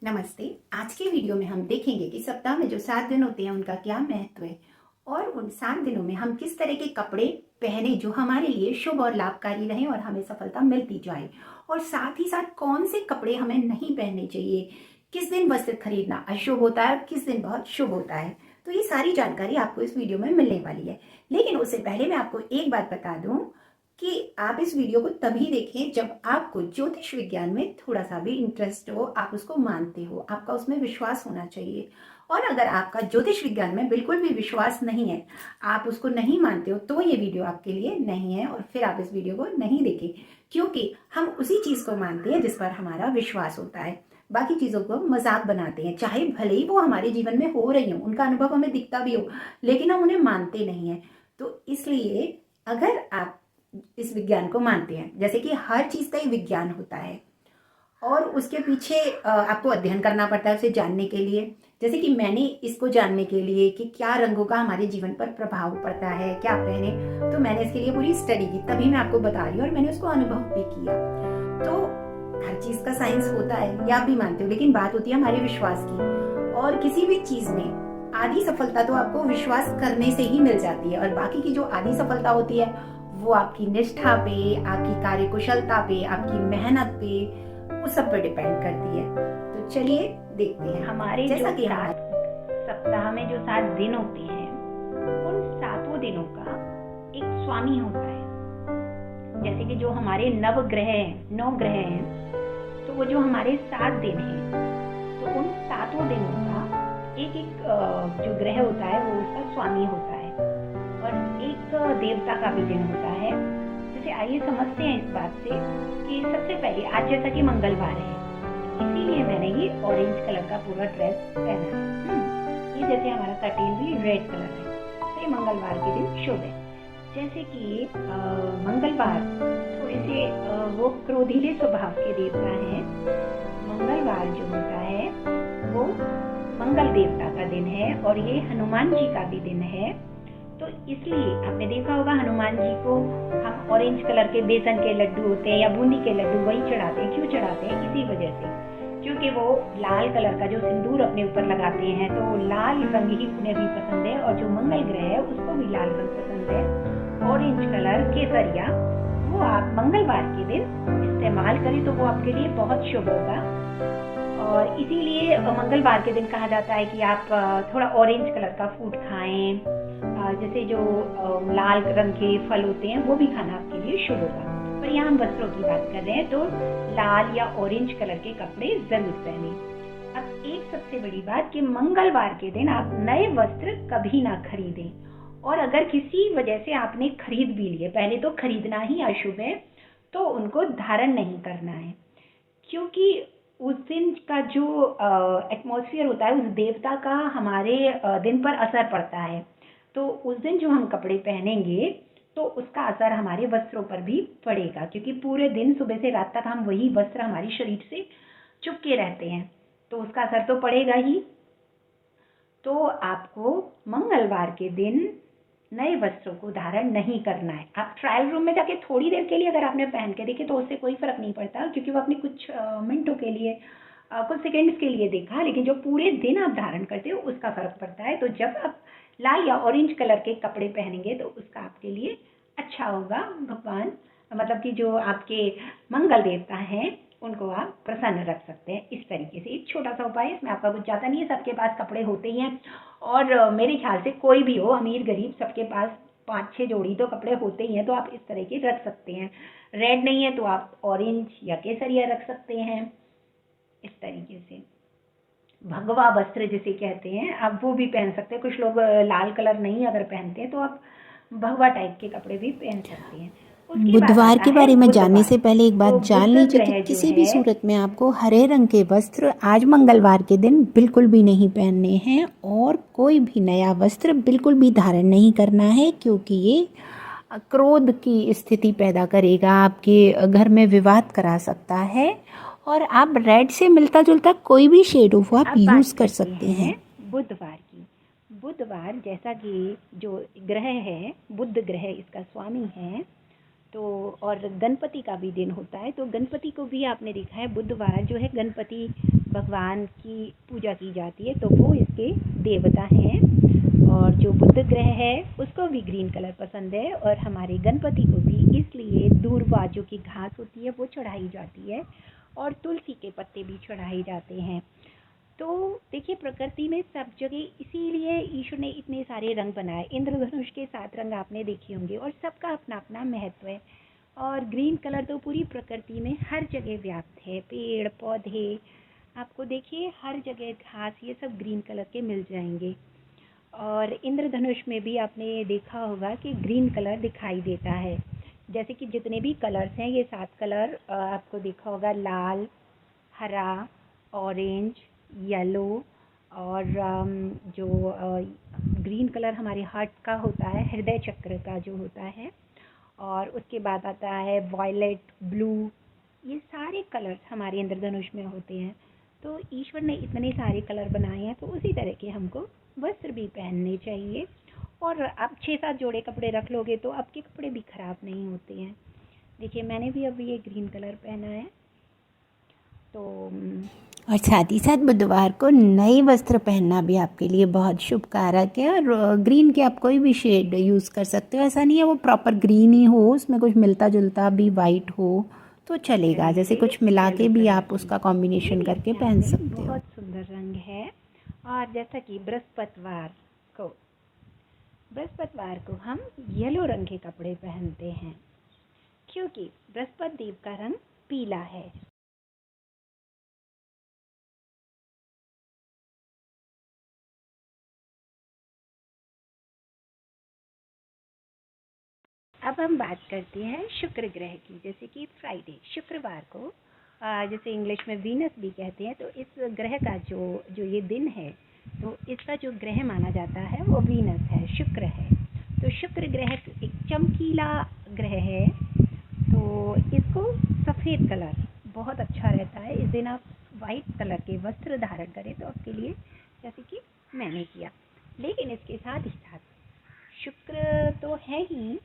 नमस्ते। आज के वीडियो में हम देखेंगे कि सप्ताह में जो 7 दिन होते हैं उनका क्या महत्व है और उन 7 दिनों में हम किस तरह के कपड़े पहने जो हमारे लिए शुभ और लाभकारी रहें और हमें सफलता मिलती जाए, और साथ ही साथ कौन से कपड़े हमें नहीं पहनने चाहिए, किस दिन वस्त्र खरीदना अशुभ होता है और किस दिन बहुत शुभ होता है। तो ये सारी जानकारी आपको इस वीडियो में मिलने वाली है। लेकिन उससे पहले मैं आपको एक बात बता दूं कि आप इस वीडियो को तभी देखें जब आपको ज्योतिष विज्ञान में थोड़ा सा भी इंटरेस्ट हो, आप उसको मानते हो, आपका उसमें विश्वास होना चाहिए। और अगर आपका ज्योतिष विज्ञान में बिल्कुल भी विश्वास नहीं है, आप उसको नहीं मानते हो, तो ये वीडियो आपके लिए नहीं है और फिर आप इस वीडियो को नहीं देखें, क्योंकि हम उसी चीज़ को मानते हैं जिस पर हमारा विश्वास होता है। बाकी चीज़ों को मजाक बनाते हैं, चाहे भले ही वो हमारे जीवन में हो रही हो, उनका अनुभव हमें दिखता भी हो, लेकिन हम उन्हें मानते नहीं हैं। तो इसलिए अगर आप इस विज्ञान को मानते हैं, जैसे कि हर चीज़ का एक विज्ञान होता है और उसके पीछे आपको अध्ययन करना पड़ता है उसे जानने के लिए। जैसे कि मैंने इसको जानने के लिए कि क्या रंगों का हमारे जीवन पर प्रभाव पड़ता है, क्या पहने, तो मैंने इसके लिए पूरी स्टडी की, तभी मैं आपको बता रही हूँ और मैंने उसको अनुभव भी किया। तो हर चीज़ का साइंस होता है, ये आप भी मानते हो, लेकिन बात होती है हमारे विश्वास की। और किसी भी चीज़ में आधी सफलता तो आपको विश्वास करने से ही मिल जाती है, और बाकी की जो आधी सफलता होती है वो आपकी निष्ठा पे, आपकी कार्यकुशलता पे, आपकी मेहनत पे, उस सब पे डिपेंड करती है। तो चलिए देखते हैं। हमारे जैसा जो कि सप्ताह में जो 7 दिन होते हैं, उन 7 दिनों का एक स्वामी होता है। जैसे कि जो हमारे नव ग्रह हैं, 9 ग्रह हैं, तो वो जो हमारे 7 दिन हैं, तो उन 7 दिनों का एक एक जो ग्रह होता है वो उसका स्वामी होता है और एक देवता का भी दिन होता है। जैसे आइए समझते हैं इस बात से कि सबसे पहले आज जैसा कि मंगलवार है, इसीलिए मैंने ये ऑरेंज कलर का पूरा ड्रेस पहना है। ये जैसे हमारा कर्टेन भी रेड कलर है, तो ये मंगलवार के दिन शुभ है। जैसे कि मंगलवार थोड़े से वो क्रोधीले स्वभाव के देवता हैं। मंगलवार जो होता है वो मंगल देवता का दिन है और ये हनुमान जी का भी दिन है। तो इसलिए आपने देखा होगा हनुमान जी को हम ऑरेंज कलर के बेसन के लड्डू होते हैं या बूंदी के लड्डू वही चढ़ाते हैं। क्यों चढ़ाते हैं? इसी वजह से, क्योंकि वो लाल कलर का जो सिंदूर अपने ऊपर लगाते हैं, तो लाल रंग ही उन्हें भी पसंद है और जो मंगल ग्रह है उसको भी लाल रंग पसंद है। ऑरेंज कलर केसरिया वो आप मंगलवार के दिन इस्तेमाल करें तो वो आपके लिए बहुत शुभ होगा। और इसीलिए मंगलवार के दिन कहा जाता है कि आप थोड़ा ऑरेंज कलर का फूड खाएं। जैसे जो लाल रंग के फल होते हैं वो भी खाना आपके लिए शुभ होगा। पर यहाँ हम वस्त्रों की बात कर रहे हैं, तो लाल या ऑरेंज कलर के कपड़े जरूर पहने। अब एक सबसे बड़ी बात कि मंगलवार के दिन आप नए वस्त्र कभी ना खरीदें, और अगर किसी वजह से आपने खरीद भी लिए, पहले तो खरीदना ही अशुभ है, तो उनको धारण नहीं करना है, क्योंकि उस दिन का जो एटमॉस्फेयर होता है उस देवता का हमारे दिन पर असर पड़ता है। तो उस दिन जो हम कपड़े पहनेंगे तो उसका असर हमारे वस्त्रों पर भी पड़ेगा, क्योंकि पूरे दिन सुबह से रात तक हम वही वस्त्र हमारे शरीर से चुपके रहते हैं, तो उसका असर तो पड़ेगा ही। तो आपको मंगलवार के दिन नए वस्त्रों को धारण नहीं करना है। आप ट्रायल रूम में जाके थोड़ी देर के लिए अगर आपने पहन के देखे तो उससे कोई फर्क नहीं पड़ता, क्योंकि वो अपने कुछ मिनटों के लिए, कुछ सेकंड्स के लिए देखा, लेकिन जो पूरे दिन आप धारण करते हो उसका फर्क पड़ता है। तो जब आप लाल या ऑरेंज कलर के कपड़े पहनेंगे तो उसका आपके लिए अच्छा होगा। भगवान मतलब कि जो आपके मंगल देवता हैं उनको आप प्रसन्न रख सकते हैं इस तरीके से। एक छोटा सा उपाय, इसमें आपका कुछ ज़्यादा नहीं है, सबके पास कपड़े होते ही हैं, और मेरे ख्याल से कोई भी हो, अमीर गरीब, सबके पास 5-6 जोड़ी तो कपड़े होते ही हैं, तो आप इस तरह के रख सकते हैं। रेड नहीं है तो आप ऑरेंज या केसरिया रख सकते हैं इस तरीके से। भगवा वस्त्र जिसे कहते हैं आप वो भी पहन सकते हैं। कुछ लोग लाल कलर नहीं अगर पहनते हैं तो आप भगवा टाइप के कपड़े भी पहन सकते हैं। उसके बाद बुधवार आता के है बारे में जानने बुधवार। से पहले एक बात तो जान बुध लीजिए कि ग्रह जो किसी भी है, सूरत में आपको हरे रंग के वस्त्र आज मंगलवार के दिन बिल्कुल भी नहीं पहनने हैं और कोई भी नया वस्त्र बिल्कुल भी धारण नहीं करना है, क्योंकि ये क्रोध की स्थिति पैदा करेगा, आपके घर में विवाद करा सकता है। और आप रेड से मिलता जुलता कोई भी शेड हो वो आप अब बात यूज़ कर करते सकते हैं हैं। बुधवार की। बुधवार जैसा कि जो ग्रह है, बुध ग्रह इसका स्वामी है, तो और गणपति का भी दिन होता है, तो गणपति को भी आपने देखा है बुधवार जो है गणपति भगवान की पूजा की जाती है, तो वो इसके देवता हैं। और जो बुध ग्रह है उसको भी ग्रीन कलर पसंद है, और हमारे गणपति को भी इसलिए दूर्वा जो कि घास होती है वो चढ़ाई जाती है, और तुलसी के पत्ते भी चढ़ाए जाते हैं। तो देखिए प्रकृति में सब जगह इसीलिए ईश्वर ने इतने सारे रंग बनाए। इंद्रधनुष के 7 रंग आपने देखे होंगे, और सबका अपना अपना महत्व है। और ग्रीन कलर तो पूरी प्रकृति में हर जगह व्याप्त है, पेड़ पौधे आपको देखिए हर जगह घास ये सब ग्रीन कलर के मिल जाएंगे। और इंद्रधनुष में भी आपने देखा होगा कि ग्रीन कलर दिखाई देता है। जैसे कि जितने भी कलर्स हैं ये 7 कलर आपको देखा होगा, लाल, हरा, ऑरेंज, येलो, और जो ग्रीन कलर हमारे हार्ट का होता है, हृदय चक्र का जो होता है, और उसके बाद आता है वॉयलेट, ब्लू, ये सारे कलर्स हमारे इंद्रधनुष में होते हैं। तो ईश्वर ने इतने सारे कलर बनाए हैं, तो उसी तरह के हमको वस्त्र भी पहनने चाहिए। और आप 6-7 जोड़े कपड़े रख लोगे तो आपके कपड़े भी ख़राब नहीं होते हैं। देखिए मैंने भी अभी ये ग्रीन कलर पहना है, तो और साथ ही साथ बुधवार को नए वस्त्र पहनना भी आपके लिए बहुत शुभ कारक है। और ग्रीन के आप कोई भी शेड यूज़ कर सकते हो, ऐसा नहीं है वो प्रॉपर ग्रीन ही हो, उसमें कुछ मिलता जुलता भी वाइट हो तो चलेगा। जैसे कुछ मिला के भी आप उसका कॉम्बिनेशन करके पहन सकते हो। बहुत सुंदर रंग है। और जैसा कि बृहस्पतिवार को हम येलो रंग के कपड़े पहनते हैं, क्योंकि बृहस्पति देव का रंग पीला है। अब हम बात करते हैं शुक्र ग्रह की, जैसे कि फ्राइडे, शुक्रवार को जैसे इंग्लिश में वीनस भी कहते हैं, तो इस ग्रह का जो ये दिन है, तो इसका जो ग्रह माना जाता है वो वीनस है, शुक्र है। तो शुक्र ग्रह एक चमकीला ग्रह है, तो इसको सफ़ेद कलर बहुत अच्छा रहता है। इस दिन आप वाइट कलर के वस्त्र धारण करें तो आपके लिए, जैसे कि मैंने किया। लेकिन इसके साथ ही साथ शुक्र तो है ही,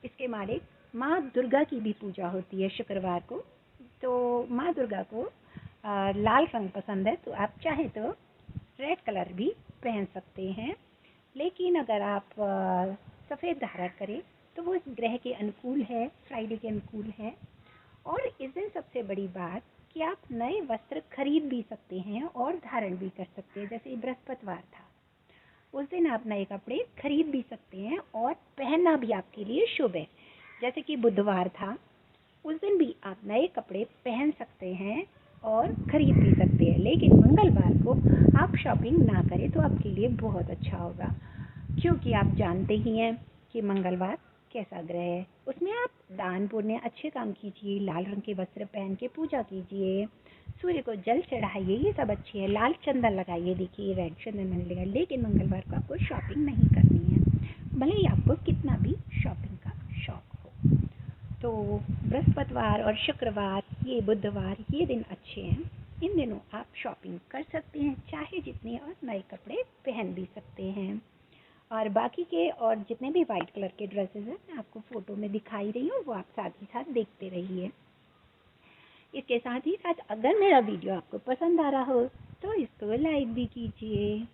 इसके मालिक माँ दुर्गा की भी पूजा होती है शुक्रवार को। तो माँ दुर्गा को लाल रंग पसंद है, तो आप चाहें तो रेड कलर भी पहन सकते हैं। लेकिन अगर आप सफ़ेद धारण करें तो वो इस ग्रह के अनुकूल है, फ्राइडे के अनुकूल है। और इस दिन सबसे बड़ी बात कि आप नए वस्त्र खरीद भी सकते हैं और धारण भी कर सकते हैं। जैसे बृहस्पतिवार था, उस दिन आप नए कपड़े खरीद भी सकते हैं और पहनना भी आपके लिए शुभ है। जैसे कि बुधवार था, उस दिन भी आप नए कपड़े पहन सकते हैं और खरीद भी सकते हैं। लेकिन मंगलवार को आप शॉपिंग ना करें तो आपके लिए बहुत अच्छा होगा, क्योंकि आप जानते ही हैं कि मंगलवार कैसा ग्रह है। उसमें आप दान पुण्य अच्छे काम कीजिए, लाल रंग के वस्त्र पहन के पूजा कीजिए, सूर्य को जल चढ़ाइए, ये सब अच्छे है। लाल चंदन लगाइए, देखिए रेड चंदन मिलेगा। लेकिन मंगलवार को आपको शॉपिंग नहीं करनी है, भले ही आपको कितना भी शॉपिंग का शौक हो। तो बृहस्पतिवार और शुक्रवार, ये बुधवार, ये दिन अच्छे हैं। इन दिनों आप शॉपिंग कर सकते हैं चाहे जितने, और नए कपड़े पहन भी सकते हैं। और बाकी के और जितने भी वाइट कलर के ड्रेसेस हैं मैं आपको फ़ोटो में दिखाई रही हूँ, वो आप साथ ही साथ देखते रहिए। इसके साथ ही साथ अगर मेरा वीडियो आपको पसंद आ रहा हो तो इसको लाइक भी कीजिए।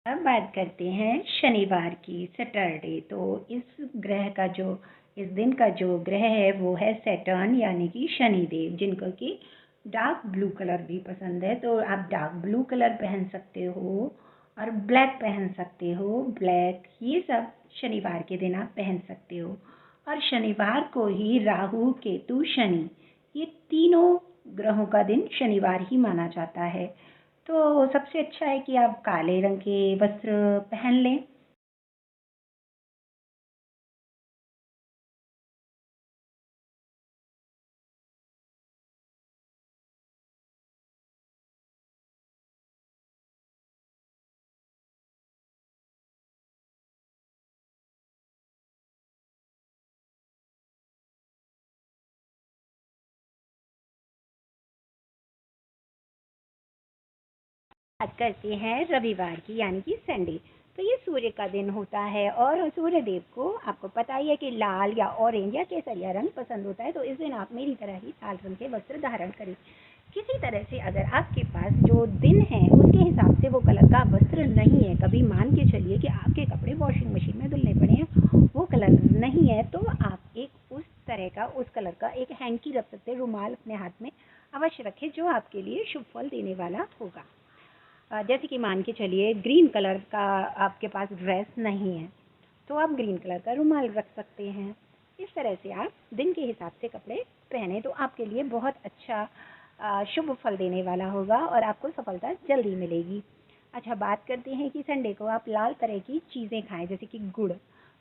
अब बात करते हैं शनिवार की, सैटरडे। तो इस ग्रह का जो, इस दिन का जो ग्रह है वो है सैटर्न, यानी कि शनिदेव, जिनको कि डार्क ब्लू कलर भी पसंद है। तो आप डार्क ब्लू कलर पहन सकते हो और ब्लैक पहन सकते हो, ब्लैक, ये सब शनिवार के दिन आप पहन सकते हो। और शनिवार को ही राहु, केतु, शनि, ये तीनों ग्रहों का दिन शनिवार ही माना जाता है। तो सबसे अच्छा है कि आप काले रंग के वस्त्र पहन लें। बात करते हैं रविवार की, यानी कि संडे। तो ये सूर्य का दिन होता है और सूर्य देव को आपको पता ही है कि लाल या ऑरेंज या केसरिया रंग पसंद होता है। तो इस दिन आप मेरी तरह ही लाल रंग के वस्त्र धारण करें। किसी तरह से अगर आपके पास जो दिन है उसके हिसाब से वो कलर का वस्त्र नहीं है, कभी मान के चलिए कि आपके कपड़े वॉशिंग मशीन में धुलने पड़े हैं, वो कलर नहीं है, तो आप एक उस तरह का, उस कलर का एक हैंकी रख सकते हैं, रुमाल अपने हाथ में अवश्य रखें जो आपके लिए शुभ फल देने वाला होगा। जैसे कि मान के चलिए ग्रीन कलर का आपके पास ड्रेस नहीं है, तो आप ग्रीन कलर का रुमाल रख सकते हैं। इस तरह से आप दिन के हिसाब से कपड़े पहने तो आपके लिए बहुत अच्छा शुभ फल देने वाला होगा और आपको सफलता जल्दी मिलेगी। अच्छा, बात करते हैं कि संडे को आप लाल तरह की चीज़ें खाएं, जैसे कि गुड़,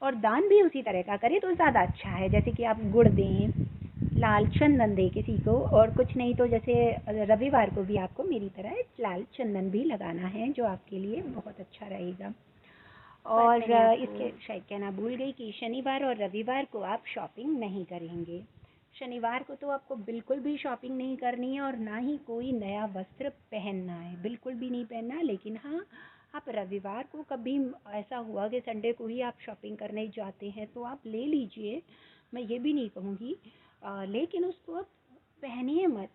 और दान भी उसी तरह का करें तो ज़्यादा अच्छा है। जैसे कि आप गुड़ दें, लाल चंदन दे किसी को, और कुछ नहीं तो जैसे रविवार को भी आपको मेरी तरह लाल चंदन भी लगाना है, जो आपके लिए बहुत अच्छा रहेगा। और इसके शायद कहना भूल गई कि शनिवार और रविवार को आप शॉपिंग नहीं करेंगे। शनिवार को तो आपको बिल्कुल भी शॉपिंग नहीं करनी है और ना ही कोई नया वस्त्र पहनना है, बिल्कुल भी नहीं पहनना। लेकिन हाँ, आप रविवार को कभी ऐसा हुआ कि संडे को ही आप शॉपिंग करने जाते हैं तो आप ले लीजिए, मैं ये भी नहीं कहूँगी, लेकिन उसको आप पहनिए मत।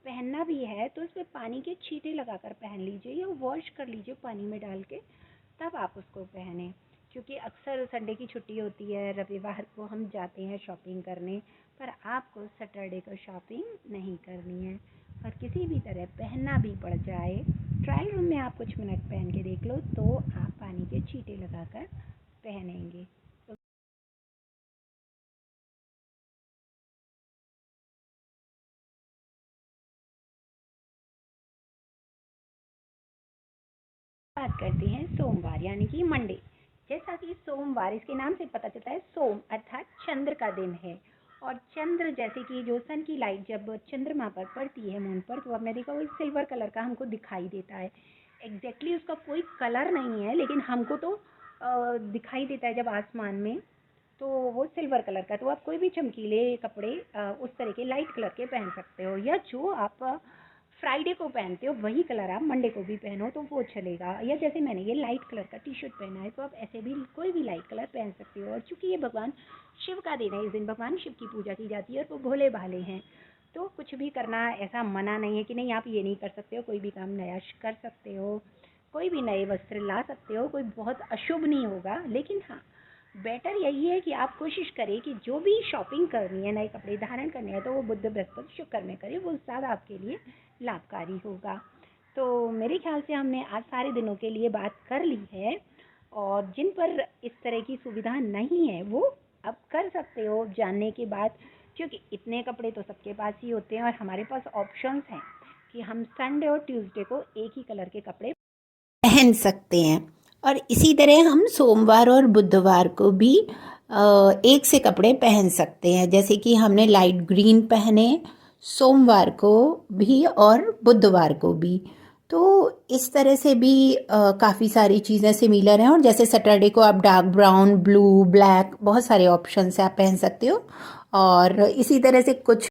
पहनना भी है तो उस पर पानी के छींटे लगाकर पहन लीजिए या वॉश कर लीजिए पानी में डाल के, तब आप उसको पहने। क्योंकि अक्सर संडे की छुट्टी होती है, रविवार को हम जाते हैं शॉपिंग करने, पर आपको सैटरडे को शॉपिंग नहीं करनी है। और किसी भी तरह पहनना भी पड़ जाए, ट्रायल रूम में आप कुछ मिनट पहन के देख लो तो आप पानी के छींटे लगाकर पहनेंगे। बात करते हैं सोमवार, यानी कि मंडे। जैसा कि सोमवार, इसके नाम से पता चलता है, सोम अर्थात चंद्र का दिन है। और चंद्र, जैसे कि जो सन की लाइट जब चंद्रमा पर पड़ती है, मून पर, तो आपने देखा वो सिल्वर कलर का हमको दिखाई देता है। एग्जैक्टली उसका कोई कलर नहीं है, लेकिन हमको तो दिखाई देता है जब आसमान में, तो वो सिल्वर कलर का। तो आप कोई भी चमकीले कपड़े उस तरह के लाइट कलर के पहन सकते हो, या जो आप फ्राइडे को पहनते हो वही कलर आप मंडे को भी पहनो तो वो चलेगा। या जैसे मैंने ये लाइट कलर का टी शर्ट पहना है, तो आप ऐसे भी कोई भी लाइट कलर पहन सकते हो। और चूंकि ये भगवान शिव का दिन है, इस दिन भगवान शिव की पूजा की जाती है और वो भोले भाले हैं, तो कुछ भी करना ऐसा मना नहीं है कि नहीं आप ये नहीं कर सकते हो। कोई भी काम नया कर सकते हो, कोई भी नए वस्त्र ला सकते हो, कोई बहुत अशुभ नहीं होगा। लेकिन हाँ, बेटर यही है कि आप कोशिश करें कि जो भी शॉपिंग करनी है, नए कपड़े धारण करने हैं, तो वो बुध, बृहस्पति, शुक्र में करें, वो ज़्यादा आपके लिए लाभकारी होगा। तो मेरे ख्याल से हमने आज सारे दिनों के लिए बात कर ली है, और जिन पर इस तरह की सुविधा नहीं है वो अब कर सकते हो जानने के बाद, क्योंकि इतने कपड़े तो सबके पास ही होते हैं और हमारे पास ऑप्शंस हैं कि हम संडे और ट्यूसडे को एक ही कलर के कपड़े पहन सकते हैं। और इसी तरह हम सोमवार और बुधवार को भी एक से कपड़े पहन सकते हैं। जैसे कि हमने लाइट ग्रीन पहने सोमवार को भी और बुधवार को भी, तो इस तरह से भी काफ़ी सारी चीज़ें सिमिलर हैं। और जैसे सैटरडे को आप डार्क ब्राउन, ब्लू, ब्लैक, बहुत सारे ऑप्शन से आप पहन सकते हो। और इसी तरह से कुछ